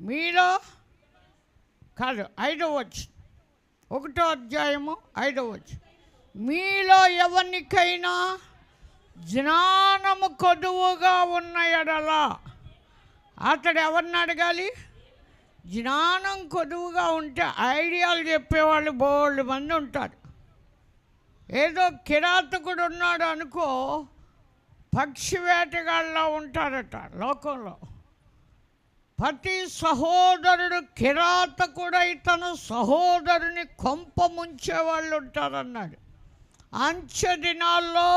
మీలో కాదు, 5వ వచనం, 1వ అధ్యాయము 5వ వచనం. మీలో ఎవరికైనా జ్ఞానము కొదువుగా ఉన్న ఎడల, అతడు ఎవరిని అడగాలి? జ్ఞానం కొదువుగా ఉంటే ఐడియాలు చెప్పేవాళ్ళు బోల్డ్ మంది ఉంటారు. ఏదో కిరాతకుడు ఉన్నాడు అనుకో, పక్షి వేటగాళ్ళలో ఉంటారట లోకంలో. ప్రతి సహోదరుడు కిరాతకుడై తన సహోదరుని కొంప ముంచేవాళ్ళు ఉంటారన్నాడు. అంచె దినాల్లో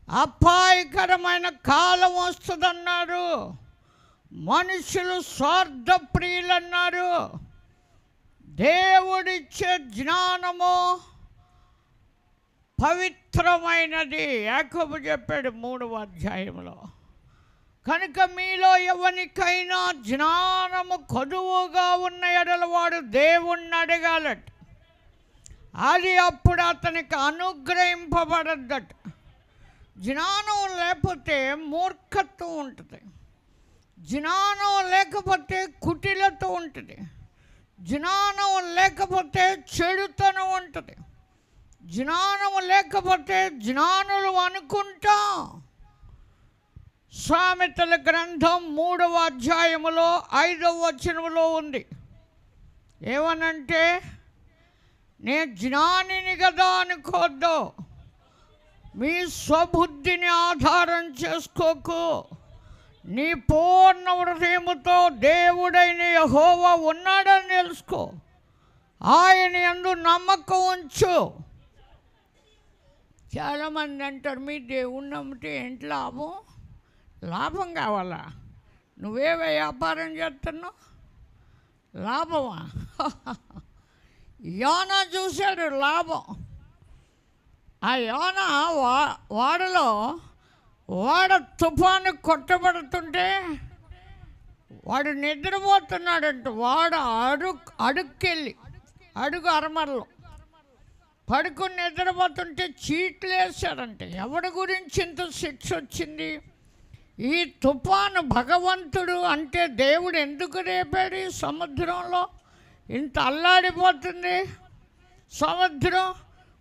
అపాయకరమైన కాలం వస్తుందన్నారు. మనుషులు స్వార్థ ప్రియులన్నారు. దేవుడిచ్చే జ్ఞానము పవిత్రమైనది, యాకోబు చెప్పాడు 3వ అధ్యాయంలో. కనుక మీలో ఎవరికైనా జ్ఞానము కొదువుగా ఉన్న ఎడల వాడు దేవుణ్ణి అడగాలట. అది అప్పుడు అతనికి అనుగ్రహింపబడద్దట. జ్ఞానం లేకపోతే మూర్ఖత్వం ఉంటుంది. జ్ఞానం లేకపోతే కుటిలతో ఉంటుంది. జ్ఞానం లేకపోతే చెడుతనం ఉంటుంది. జ్ఞానం లేకపోతే జ్ఞానులు అనుకుంటాం. సామెతల గ్రంథం 3వ అధ్యాయములో 5వ వచనములో ఉంది. ఏమనంటే, నేను జ్ఞానిని కదా అనుకోద్దు, మీ స్వబుద్ధిని ఆధారం చేసుకోకు, నీ పూర్ణ హృదయముతో దేవుడైన యెహోవా ఉన్నాడని తెలుసుకో, ఆయన యందు నమ్మకం ఉంచు. చాలామంది అంటారు, మీ దేవుణ్ణి నమ్మితే ఏంటి లాభం? లాభం కావాలా? నువ్వే వ్యాపారం చేస్తున్నావు, లాభమా? యోనా చూశాడు లాభం. ఆ యోనా వాడలో వాడ తుఫాను కొట్టబడుతుంటే వాడు నిద్రపోతున్నాడంట. వాడ అడుక్కెళ్ళి అడుగు అరమరలో పడుకుని నిద్రపోతుంటే చీట్లు వేశాడంటే, ఎవడి గురించి ఇంత శిక్ష వచ్చింది? ఈ తుఫాను భగవంతుడు అంటే దేవుడు ఎందుకు రేపాడు? ఈ సముద్రంలో ఇంత అల్లాడిపోతుంది సముద్రం.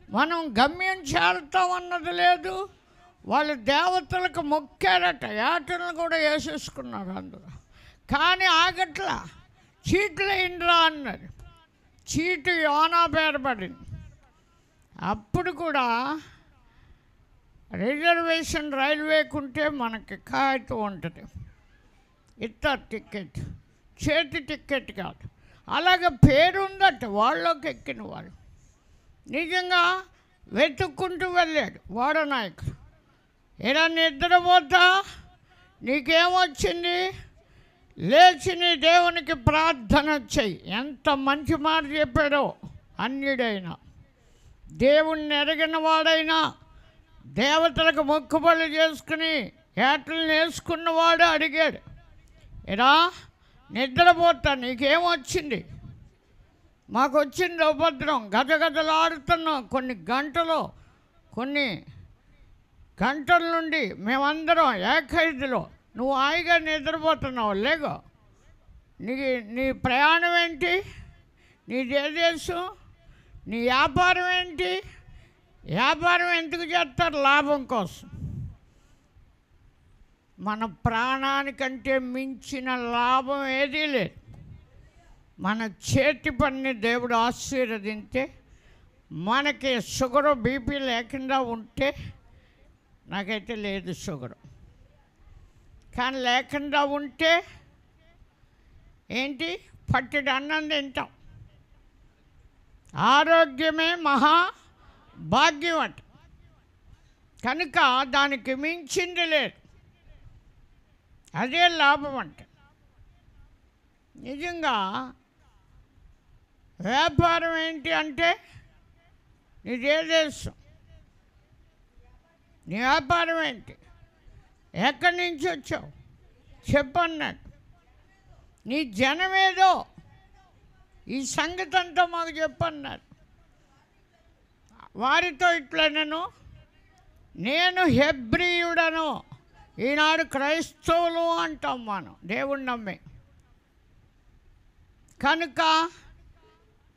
మనం గమ్యం చేరుతామన్నది లేదు. వాళ్ళు దేవతలకు మొక్కారట, ఏటలను కూడా వేసేసుకున్నారు అందులో. కానీ ఆగట్లా, చీట్లు వేయండిరా అన్నారు. చీటు యోనా పేరు పడింది. అప్పుడు కూడా రిజర్వేషన్ రైల్వేకుంటే మనకి కాగితం ఉంటుంది, ఇతర టికెట్, చేతి టికెట్ కాదు. అలాగే పేరుందట వాళ్ళకి ఎక్కిన వాళ్ళు. నిజంగా వెతుక్కుంటూ వెళ్ళాడు వాడనాయకుడు. ఇలా నిద్రపోతా నీకేమొచ్చింది? లేచి నీ దేవునికి ప్రార్థన చెయ్యి. ఎంత మంచి మాట చెప్పాడో! అన్యుడైనా దేవుణ్ణి ఎరగిన వాడైనా దేవతలకు మొక్కుబళ్ళు చేసుకుని ఏటలను వేసుకున్నవాడు అడిగాడు, ఇలా నిద్రపోతా నీకేమొచ్చింది? మాకు వచ్చింది ఉపద్రవం, గజగజలాడుతున్నాం. కొన్ని గంటల నుండి మేమందరం ఏకైదులో, నువ్వు హాయిగా నిద్రపోతున్నావు. లేగో, నీ ప్రయాణం ఏంటి? నీ దేశం, నీ వ్యాపారం ఏంటి? వ్యాపారం ఎందుకు చేస్తారు? లాభం కోసం. మన ప్రాణానికంటే మించిన లాభం ఏదీ లేదు. మన చేతి పని దేవుడు ఆశీర్వదింటే, మనకి షుగరు బీపీ లేకుండా ఉంటే, నాకైతే లేదు షుగరు, కానీ లేకుండా ఉంటే ఏంటి? పట్టెడు అన్నం తింటాం. ఆరోగ్యమే మహా భాగ్యం అంట. కనుక దానికి మించింది లేదు. అదే లాభం అంట. నిజంగా వ్యాపారం ఏంటి అంటే, నీదే దేశం, నీ వ్యాపారం ఏంటి? ఎక్కడి నుంచి వచ్చావు చెప్పన్నాడు. నీ జనమేదో, ఈ సంగతి అంతా మాకు చెప్పన్నారు. వారితో ఇట్లా నేను హెబ్రీయుడను. ఈనాడు క్రైస్తవులు అంటాం మనం, దేవుణ్ణి నమ్మి. కనుక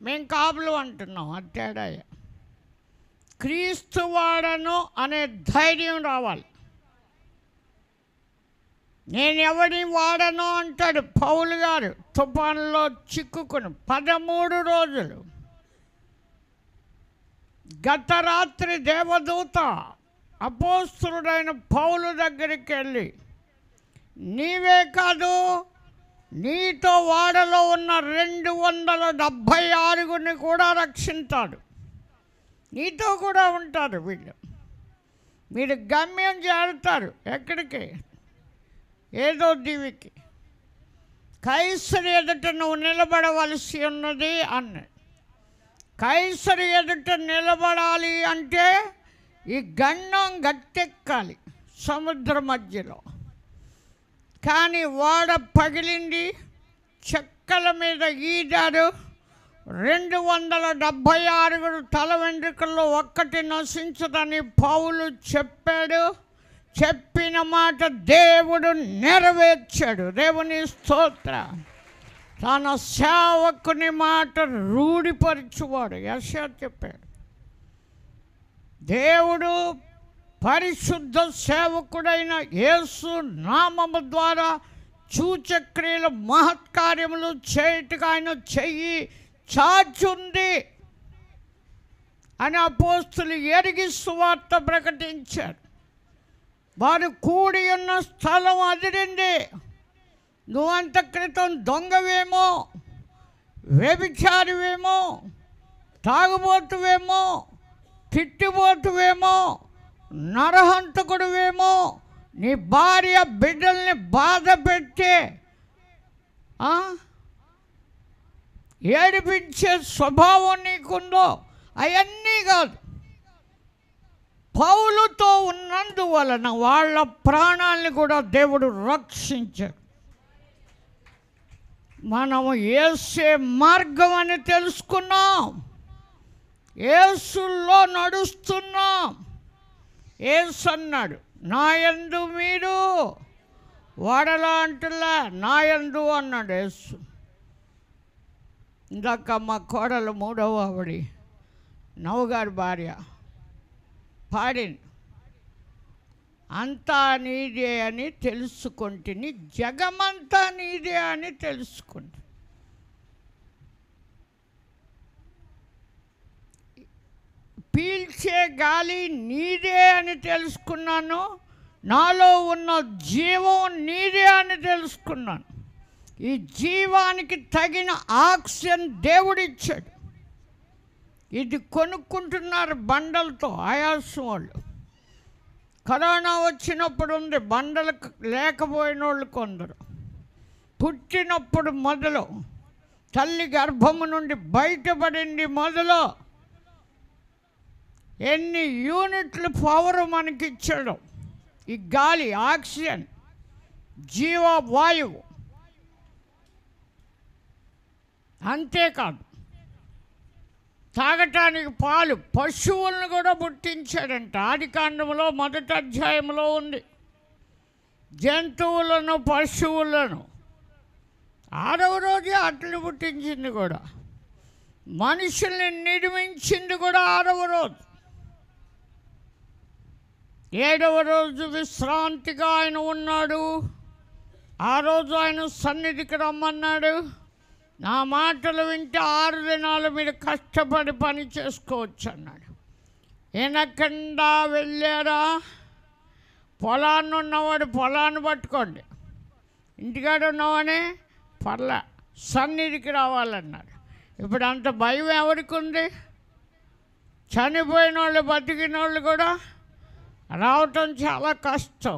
మేము కాపులు అంటున్నాం. అది తేడా. క్రీస్తు వాడను అనే ధైర్యం రావాలి. నేను ఎవరిని వాడను అంటాడు పౌలు గారు. తుఫానులో చిక్కుకుని 13 రోజులు. గత రాత్రి దేవదూత అపోస్తలుడైన పౌలు దగ్గరికి వెళ్ళి, నీవే కాదు, నీతో వాడలో ఉన్న 276 కూడా రక్షించాడు. నీతో కూడా ఉంటారు వీళ్ళు. మీరు గమ్యం చేరుతారు. ఎక్కడికి? ఏదో దీవికి. కైసరు ఎదుట నువ్వు నిలబడవలసి ఉన్నది అన్నాడు. కైసరు ఎదుట నిలబడాలి అంటే ఈ గండం గట్టెక్కాలి సముద్ర మధ్యలో. కానీ వాడ పగిలింది, చెక్కల మీద ఈదారు. 276 తల వెంట్రుకల్లో ఒక్కటి నశించదని పౌలు చెప్పాడు. చెప్పిన మాట దేవుడు నెరవేర్చాడు. దేవుని స్తోత్ర. తన సేవకుని మాట రూఢిపరచువాడు. యెషయా చెప్పాడు, దేవుడు పరిశుద్ధ సేవకుడైన యేసు నామము ద్వారా సూచక్రియల మహత్కార్యములు చేయుటకు ఆయన చెయ్యి చాచుంది అని అపోస్తులు ఎరిగి సువార్త ప్రకటించారు. వారు కూడి ఉన్న స్థలం అదిరింది. నువ్వంత క్రితం దొంగవేమో, వ్యభిచారివేమో, తాగుబోతువేమో, తిట్టిబోతువేమో, నరహంతకుడువేమో, నీ భార్య బిడ్డల్ని బాధ పెట్టి ఏడిపించే స్వభావం నీకుందో, అవన్నీ కాదు. పౌలుతో ఉన్నందువలన వాళ్ళ ప్రాణాలను కూడా దేవుడు రక్షించాడు. మనము యేసే మార్గం అని తెలుసుకున్నాం. యేసులో నడుస్తున్నాం. యేసు అన్నాడు, నా యందు మీరు వాడలా అంటులా, నా యందు అన్నాడు యేసు. ఇందాక మా కోడలు 3వ ఆవిడ నవ్వుగారి భార్య పాడింది, అంతా నీదే అని తెలుసుకుంటుని, జగమంతా నీదే అని తెలుసుకుంటు. పీల్చే గాలి నీదే అని తెలుసుకున్నాను, నాలో ఉన్న జీవం నీదే అని తెలుసుకున్నాను. ఈ జీవానికి తగిన ఆక్సిజన్ దేవుడిచ్చాడు. ఇది కొనుక్కుంటున్నారు బండలతో ఆయాసం వాళ్ళు. కరోనా వచ్చినప్పుడు ఉంది, బండలకు లేకపోయిన వాళ్ళు కొందరు. పుట్టినప్పుడు మొదలు, తల్లి గర్భము నుండి బయటపడింది మొదలు ఎన్ని యూనిట్లు పవర్ మనకిచ్చాడు ఈ గాలి, ఆక్సిజన్, జీవవాయువు. అంతేకాదు, తాగటానికి పాలు, పశువులను కూడా పుట్టించాడంట. ఆదికాండంలో 1వ అధ్యాయంలో ఉంది. జంతువులను, పశువులను 6వ రోజే అట్లు పుట్టించింది కూడా. మనుషుల్ని నిర్మించింది కూడా 6వ రోజు. 7వ రోజు విశ్రాంతిగా ఆయన ఉన్నాడు. ఆ రోజు ఆయన సన్నిధికి రమ్మన్నాడు. నా మాటలు వింటే 6 దినాలు మీరు కష్టపడి పని చేసుకోవచ్చు అన్నాడు. వెనకుండా వెళ్ళారా? పొలాన్ని ఉన్నవాడు పొలాన్ని పట్టుకోండి, ఇంటికాడ ఉన్నవానే పర్లే, సన్నిధికి రావాలన్నాడు. ఇప్పుడు అంత భయం ఎవరికి ఉంది? చనిపోయిన వాళ్ళు, బతికిన వాళ్ళు కూడా రావటం చాలా కష్టం.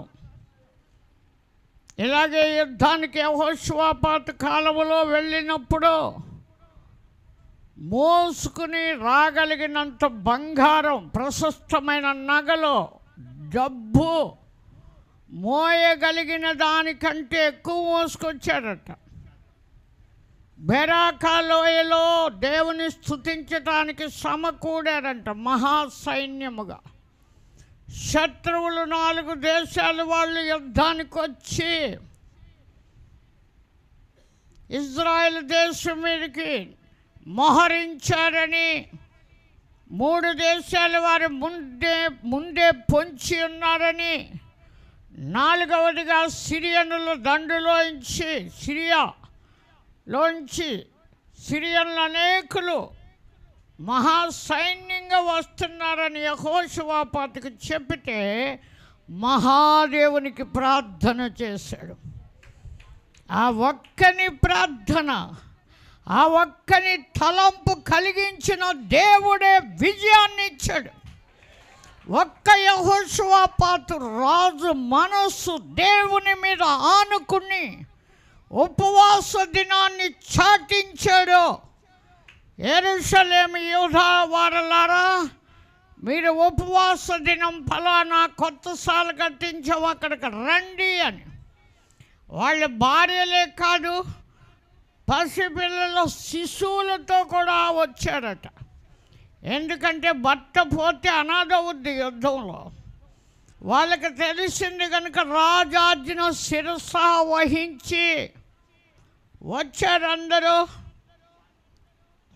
ఇలాగే యుద్ధానికి యెహోషువపాతు కాలములో వెళ్ళినప్పుడు మోసుకుని రాగలిగినంత బంగారం, ప్రశస్తమైన నగలు, డబ్బు మోయగలిగిన దానికంటే ఎక్కువ మోసుకొచ్చాడట. బెరాకా లోయలో దేవుని స్తుతించటానికి సమకూడారంట మహాసైన్యముగా. శత్రువులు 4 దేశాలు వాళ్ళు యుద్ధానికి వచ్చి ఇజ్రాయెల్ దేశం మీదకి మోహరించారని 3 దేశాల వారి ముందే పొంచి ఉన్నారని, 4వదిగా సిరియనుల దండులోంచి సిరియన్లు అనేకులు మహాసైన్యంగా వస్తున్నారని యెహోషువాపాతుకు చెప్పితే మహాదేవునికి ప్రార్థన చేశాడు. ఆ ఒక్కని ప్రార్థన, ఆ ఒక్కని తలంపు కలిగించిన దేవుడే విజయాన్ని ఇచ్చాడు. ఒక్క యెహోషువాపాతు రాజు మనస్సు దేవుని మీద ఆనుకుని ఉపవాస దినాన్ని చాటించాడు. యెరూషలేము యూదా వారలారా, మీరు ఉపవాస దినం ఫలానా కొత్త సాలు కట్టించావు, అక్కడికి రండి అని. వాళ్ళ భార్యలే కాదు, పసిపిల్లల శిశువులతో కూడా వచ్చారట. ఎందుకంటే భర్త పోతే అనాథ అవుద్ది యుద్ధంలో. వాళ్ళకి తెలిసింది కనుక రాజాజ్ఞ శిరస వహించి వచ్చారు అందరూ.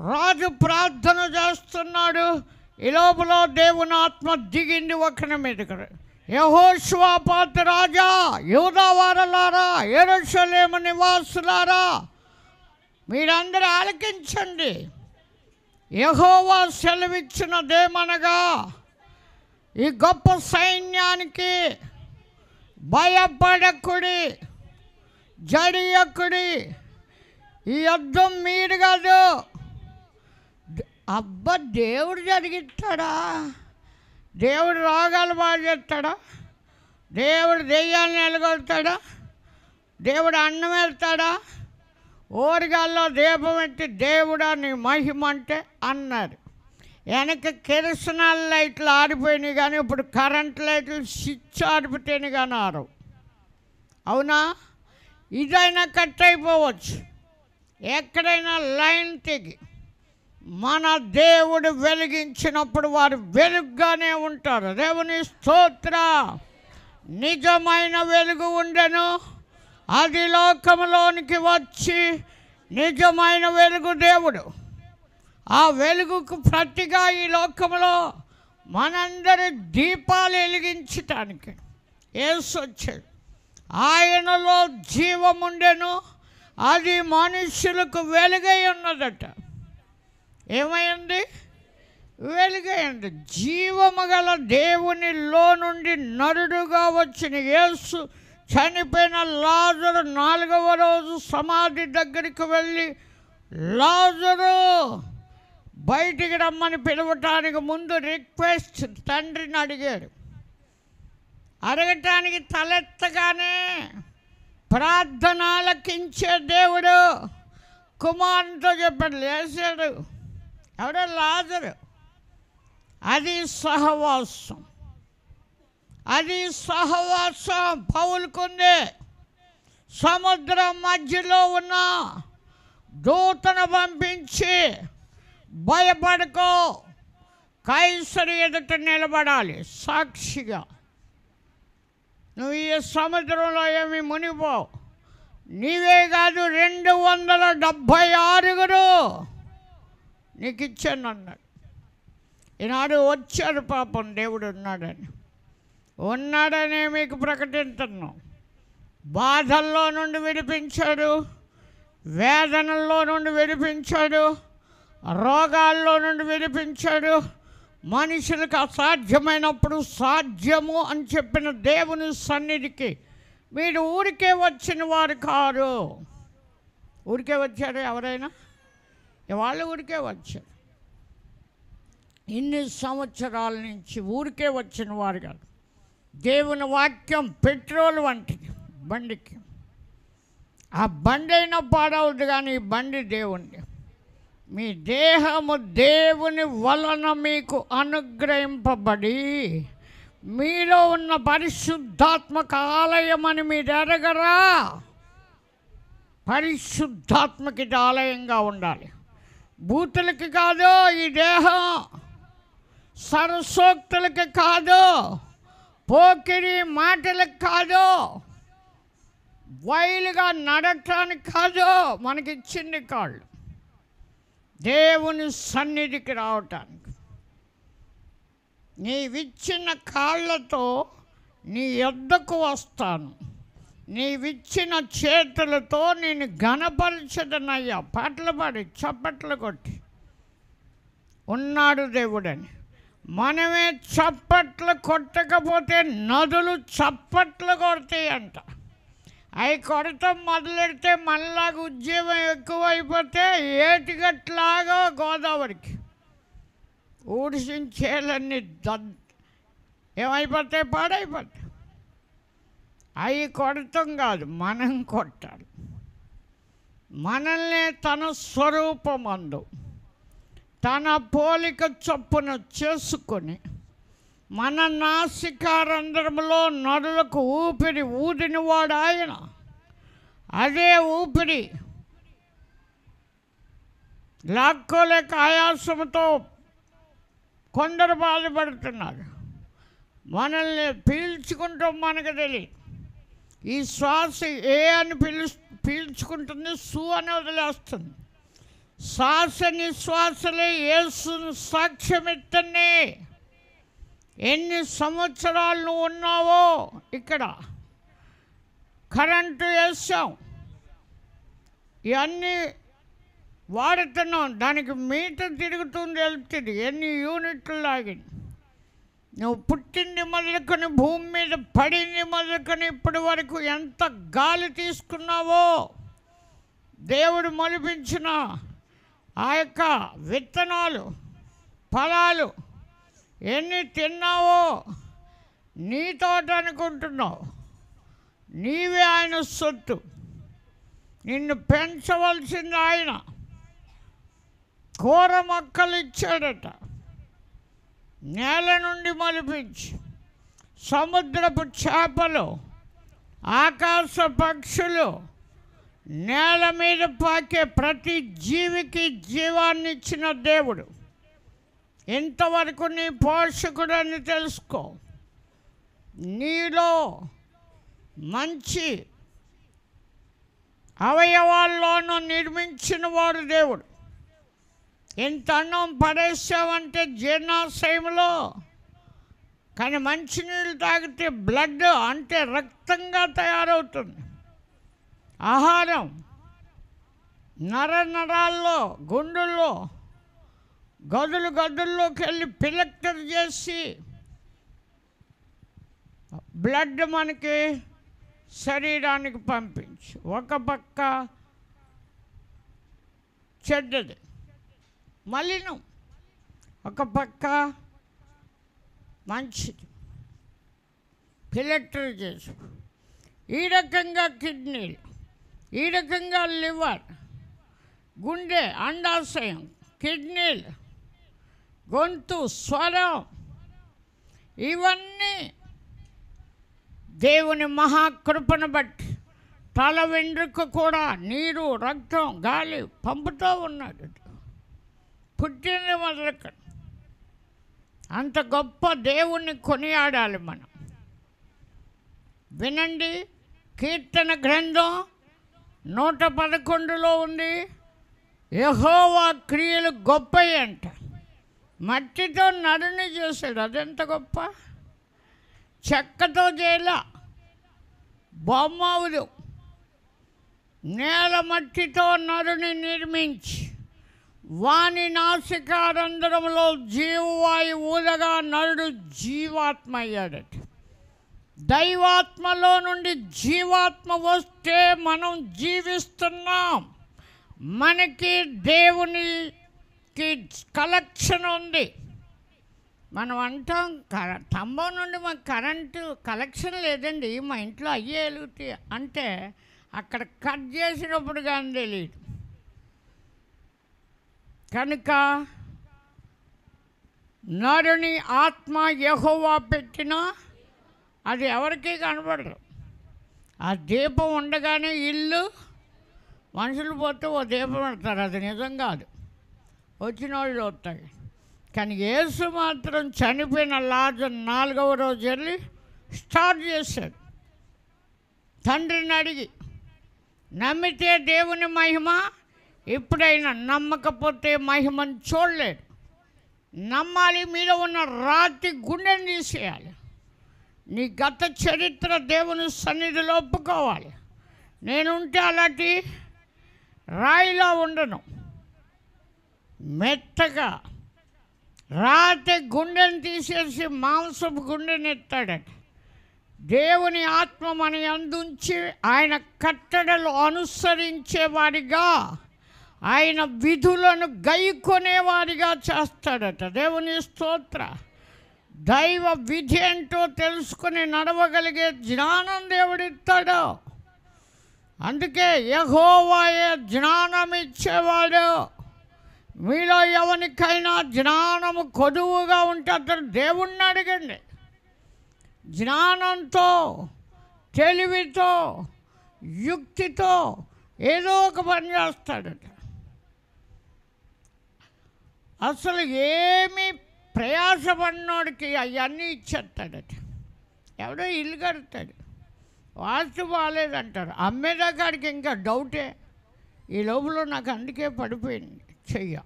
రాజు ప్రార్థన చేస్తున్నాడు. ఈ లోపల దేవుని ఆత్మ దిగింది ఒకరి మీదకి. యెహోషువాపాతు రాజా, యూదా వారలారా, యెరూషలేము నివాసులారా, మీరందరూ ఆలకించండి. యెహోవా సెలవిచ్చినదేమనగా, ఈ గొప్ప సైన్యానికి భయపడకుడి, జడియకుడి. ఈ యుద్ధం మీరు కాదు. అబ్బా, దేవుడు జరిగిస్తాడా? దేవుడు రోగాలు బాగా చేస్తాడా? దేవుడు దెయ్యాలను ఎలగొడతాడా? దేవుడు అన్నం వెళ్తాడా? ఓరిగాల్లో దీపం ఎట్టి దేవుడా నీ మహిమ అంటే అన్నారు. వెనక కిరసనాల లైట్లు ఆరిపోయినాయి, కానీ ఇప్పుడు కరెంట్ లైట్లు స్విచ్ ఆరిపోతేనే కానీ ఆరవు. అవునా? ఇదైనా కట్ అయిపోవచ్చు, ఎక్కడైనా లైన్ తెగి. మన దేవుడు వెలిగించినప్పుడు వారు వెలుగుగానే ఉంటారు. దేవుని స్తోత్ర. నిజమైన వెలుగు ఉండెను, అది లోకంలోనికి వచ్చి నిజమైన వెలుగు దేవుడు. ఆ వెలుగుకు ప్రతిగా ఈ లోకంలో మనందరి దీపాలు వెలిగించటానికి యేసు వచ్చాడు. ఆయనలో జీవముండెను, అది మనుషులకు వెలుగై ఉన్నదట. ఏమైంది? వెలుగైంది. జీవము గల దేవునిలో నుండి నరుడుగా వచ్చిన యేసు చనిపోయిన లాజరు 4వ రోజు సమాధి దగ్గరికి వెళ్ళి, లాజరు బయటికి రమ్మని పిలవటానికి ముందు రిక్వెస్ట్ తండ్రిని అడిగాడు. అడగటానికి తలెత్తగానే ప్రార్థన ఆలకించే దేవుడు కుమారునితో చెప్పాడు, లేచాడు. ఎవడో లాజరు. అది సహవాసం, అది సహవాసం పౌలుకుంది. సముద్రం మధ్యలో ఉన్న దూతను పంపించి, భయపడుకో, కైసరు ఎదుట నిలబడాలి సాక్షిగా. నువ్వు ఈ సముద్రంలో ఏమి మునిగిపోవు. నీవే కాదు, 276 నీకు ఇచ్చాను అన్నాడు. ఈనాడు వచ్చాడు పాపం, దేవుడు ఉన్నాడని మీకు ప్రకటిస్తున్నాం. బాధల్లో నుండి విడిపించాడు, వేదనల్లో నుండి విడిపించాడు, రోగాల్లో నుండి విడిపించాడు. మనుషులకు అసాధ్యమైనప్పుడు సాధ్యము అని చెప్పిన దేవుని సన్నిధికి మీరు ఊరికే వచ్చిన వారు కారు. ఊరికే వచ్చారు ఎవరైనా? వాళ్ళు ఊరికే వచ్చారు. ఇన్ని సంవత్సరాల నుంచి ఊరికే వచ్చిన వారు కాదు. దేవుని వాక్యం పెట్రోల్ వంటిది బండికి. ఆ బండి అయినా పాడవద్దు, కానీ ఈ బండి దేవుని. మీ దేహము దేవుని వలన మీకు అనుగ్రహింపబడి మీలో ఉన్న పరిశుద్ధాత్మక ఆలయం అని మీరు ఎరగరా? పరిశుద్ధాత్మకి ఆలయంగా ఉండాలి. బూతులకి కాదు ఈ దేహం, సరసోక్తులకి కాదు, పోకిరి మాటలకు కాదు. వైలుగా నడటానికి కాదు మనకిచ్చింది కాళ్ళు, దేవుని సన్నిధికి రావటానికి. నీవిచ్చిన కాళ్ళతో నీ యొద్దకు వస్తాను, నీవిచ్చిన చేతులతో నేను ఘనపరచదనయ్యా. పాటలు పాడి చప్పట్లు కొట్టి ఉన్నాడు దేవుడని. మనమే చప్పట్లు కొట్టకపోతే నదులు చప్పట్లు కొడతాయి అంట. అవి కొడతాం మొదలెడితే మనలాగా ఉద్యమం ఎక్కువైపోతే ఏటిగట్లాగా గోదావరికి ఊడిసించేలన్నీ ఏమైపోతాయి, పాడైపోతాయి. అవి కొడతాం కాదు, మనం కొట్టాలి. మనల్ని తన స్వరూపమందు తన పోలిక చొప్పున చేసుకొని మన నాసికారంధ్రములో నరులకు ఊపిరి ఊదినవాడు ఆయన. అదే ఊపిరి లాక్కోలేక ఆయాసంతో కొందరు బాధపడుతున్నారు. మనల్ని పీల్చుకుంటాం, మనకు తెలియదు. ఈ శ్వాస ఏ అని పీల్చుకుంటుంది, సు అని వదిలేస్తుంది. శ్వాస నిశ్వాసలే యేసును సాక్ష్యమిత్తనే. ఎన్ని సంవత్సరాలు నువ్వు ఉన్నావో ఇక్కడ కరెంటు వేసాం, ఇవన్నీ వాడుతున్నాం, దానికి మీటర్ తిరుగుతుంది, వెళ్తుంది, ఎన్ని యూనిట్లు లాగింది. నువ్వు పుట్టింది మొదలుకొని భూమి మీద పడింది మొదలుకొని ఇప్పటి వరకు ఎంత గాలి తీసుకున్నావో, దేవుడు మొలిపించిన ఆ యొక్క విత్తనాలు ఫలాలు ఎన్ని తిన్నావో నీతోట అనుకుంటున్నావు. నీవే ఆయన సొత్తు, నిన్ను పెంచవలసింది ఆయన. కూర మొక్కలు ఇచ్చాడట, నేల నుండి మొలిపించి. సముద్రపు చేపలు, ఆకాశ పక్షులు, నేల మీద పాకే ప్రతి జీవికి జీవాన్ని ఇచ్చిన దేవుడు. ఇంతవరకు నీ పోషకుడని తెలుసుకో. నీలో మంచి అవయవాల్లోనూ నిర్మించిన వాడు దేవుడు. ఇంత అన్నం పడేసావంటే జీర్ణాశయంలో, కానీ మంచినీళ్ళు తాగితే బ్లడ్ అంటే రక్తంగా తయారవుతుంది. ఆహారం నరాల్లో గుండెల్లో గదుల్లోకి వెళ్ళి ఫిల్టర్ చేసి బ్లడ్ మనకి శరీరానికి పంపించి, ఒక పక్క చెడ్డది మలినం, ఒక పక్క మంచిది ఫిల్టర్ చేసి. ఈ రకంగా కిడ్నీలు, ఈ రకంగా లివర్, గుండె, అండాశయం, కిడ్నీలు, గొంతు, స్వరం, ఇవన్నీ దేవుని మహాకృపను బట్టి తల వెంట్రుక కూడా నీరు, రక్తం, గాలి పంపుతూ ఉన్నాడు. పుట్టింది మొదలుక అంత గొప్ప దేవుణ్ణి కొనియాడాలి మనం. వినండి, కీర్తన గ్రంథం 111లో ఉంది, యెహోవా క్రియలు గొప్పవి అంట. మట్టితో నరుని చేశాడు, అదెంత గొప్ప. చెక్కతో చేయలా, బొమ్మవుదు, నేల మట్టితో నరుని నిర్మించి వాని నాసికారంధ్రములో జీవవాయు ఊదగా నరుడు జీవాత్మ అయ్యాడట. దైవాత్మలో నుండి జీవాత్మ వస్తే మనం జీవిస్తున్నాం. మనకి దేవునికి కలెక్షన్ ఉంది. మనం అంటాం స్తంభం నుండి మాకు కరెంటు కలెక్షన్ లేదండి, మా ఇంట్లో అయ్యే వెలుగుతాయి అంటే అక్కడ కట్ చేసినప్పుడు కానీ తెలియదు. కనుక నరుని ఆత్మ యెహోవా పెట్టినా అది ఎవరికీ కనబడదు. ఆ దీపం ఉండగానే ఇల్లు, మనుషులు పోతే ఓ దీపం పెడతారు, అది నిజం కాదు, వచ్చిన వాళ్ళు వస్తాయి. కానీ యేసు మాత్రం చనిపోయిన లాజరు 4వ రోజు వెళ్ళి స్టార్ట్ చేశాడు తండ్రిని అడిగి. నమ్మితే దేవుని మహిమ ఎప్పుడైనా, నమ్మకపోతే మహిమను చూడలేడు. నమ్మాలి, మీద ఉన్న రాతి గుండెని తీసేయాలి. నీ గత చరిత్ర దేవుని సన్నిధిలో ఒప్పుకోవాలి. నేనుంటే అలాంటి రాయిలా ఉండను, మెత్తగా రాతి గుండెని తీసేసి మాంసపు గుండెని ఎత్తాడట. దేవుని ఆత్మ మన యందుంచి ఆయన కట్టడలు అనుసరించేవాడిగా, ఆయన విధులను గైకొనేవాడిగా చేస్తాడట. దేవుని స్తోత్ర. దైవ విధి ఏంటో తెలుసుకుని నడవగలిగే జ్ఞానం దేవుడిస్తాడు. అందుకే యెహోవాయే జ్ఞానం ఇచ్చేవాడు. మీలో ఎవరికైనా జ్ఞానము కొదువుగా ఉంటే అతను దేవుణ్ణి అడగండి. జ్ఞానంతో, తెలివితో, యుక్తితో ఏదో ఒక పని చేస్తాడట. అసలు ఏమి ప్రయాసపడినోడికి అవన్నీ ఇచ్చేస్తాడట. ఎవడో ఇల్లు కడతాడు, వాస్తు బాగాలేదంటారు, అమ్మేదాకాడికి ఇంకా డౌటే. ఈ లోపల నాకు అందుకే పడిపోయింది చెయ్య,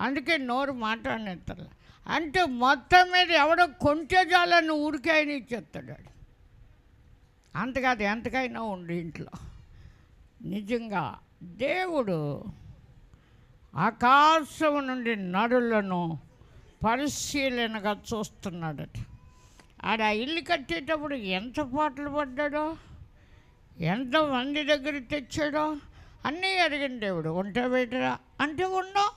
అందుకే నోరు మాట్లాడినెత్తలే అంటే మొత్తం మీద ఎవడో కొంటే జాలని ఊరికే ఆయన ఇచ్చేస్తాడు. అంతకాదు, ఎంతకైనా ఉండి ఇంట్లో. నిజంగా దేవుడు ఆకాశం నుండి నరులను పరిశీలనగా చూస్తున్నాడట. ఆడ ఇల్లు కట్టేటప్పుడు ఎంత పాటలు పడ్డాడో, ఎంతమంది దగ్గర తెచ్చాడో అన్నీ అడిగిన దేవుడు. ఉంటే బయటరా అంటే ఉండవు.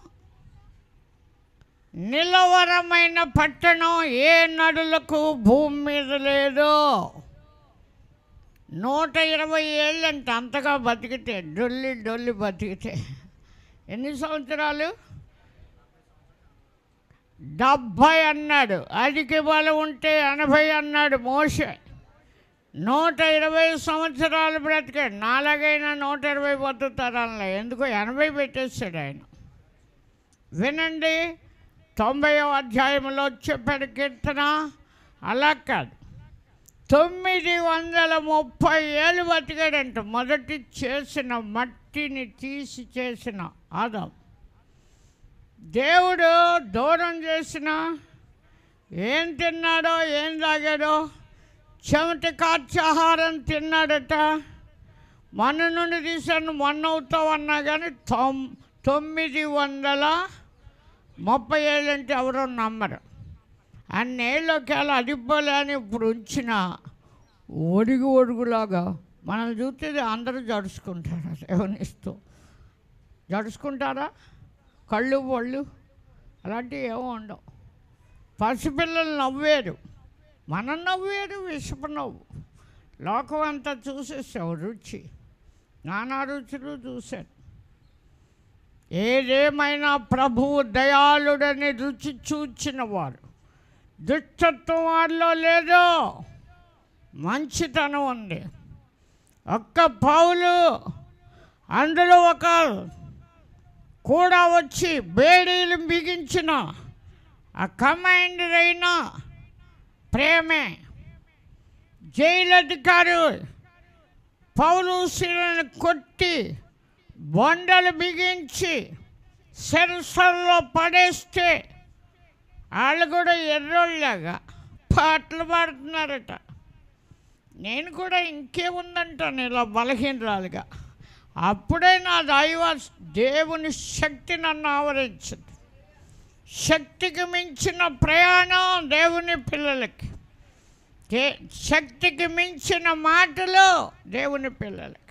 నిలవరమైన పట్టణం ఏ నడులకు భూమి మీద లేదు. 120 ఏళ్ళంటే అంతగా బతికితే, డొల్లి బతికితే ఎన్ని సంవత్సరాలు? 70 అన్నాడు. అధిక బలం ఉంటే 80 అన్నాడు మోషే. 120 సంవత్సరాలు బ్రతికాడు. నాలుగైనా 120 బతుకుతారనలే, ఎందుకో 80 పెట్టేశాడు ఆయన. వినండి, 90వ అధ్యాయంలో చెప్పాడు కీర్తన. అలా కాదు, 930 ఏళ్ళు బతికాడంట. మొదటి చేసిన మట్టిని తీసి చేసిన ఆదాం. దేవుడు దూరం చేసిన ఏం తిన్నాడో, ఏం తాగాడో, చెమట కార్చి ఆహారం తిన్నాడట. మన నుండి తీసాను మొన్న అవుతావు అన్నా కానీ 930 ఏళ్ళంటే ఎవరో నమ్మరు. అన్నేళ్ళకేళ అడిపోలేని ఇప్పుడు ఉంచిన ఒడుగులాగా మనం చూస్తే అందరూ జడుచుకుంటారు. సేవనిస్తూ జడుచుకుంటారా? కళ్ళు పళ్ళు అలాంటివి ఏమో ఉండవు. పసిపిల్లలు నవ్వేరు, మనం నవ్వేరు, విషపు నవ్వు. లోకం అంతా చూసేసావు, రుచి, నానా రుచులు చూశారు. ఏదేమైనా ప్రభువు దయాళుడని రుచి చూచిన వారు, దుష్టత్వం వారిలో లేదు, మంచితనం ఉంది. ఒక్క పౌలు అందులో ఒక కూడా వచ్చి బేడీలు బిగించిన ఆ కమాండర్ అయిన ప్రేమే. జైలు అధికారి పౌలు శిలను కొట్టి బొండలు బిగించి సెరసల్లో పడేస్తే వాళ్ళు కూడా ఎర్రోళ్ళగా పాటలు పాడుతున్నారట. నేను కూడా ఇంకేముందంటాను ఇలా బలహీనరాలుగా. అప్పుడే నా దైవ దేవుని శక్తి నన్ను ఆవరించింది. శక్తికి మించిన ప్రయాణం దేవుని పిల్లలకి, శక్తికి మించిన మాటలు దేవుని పిల్లలకి.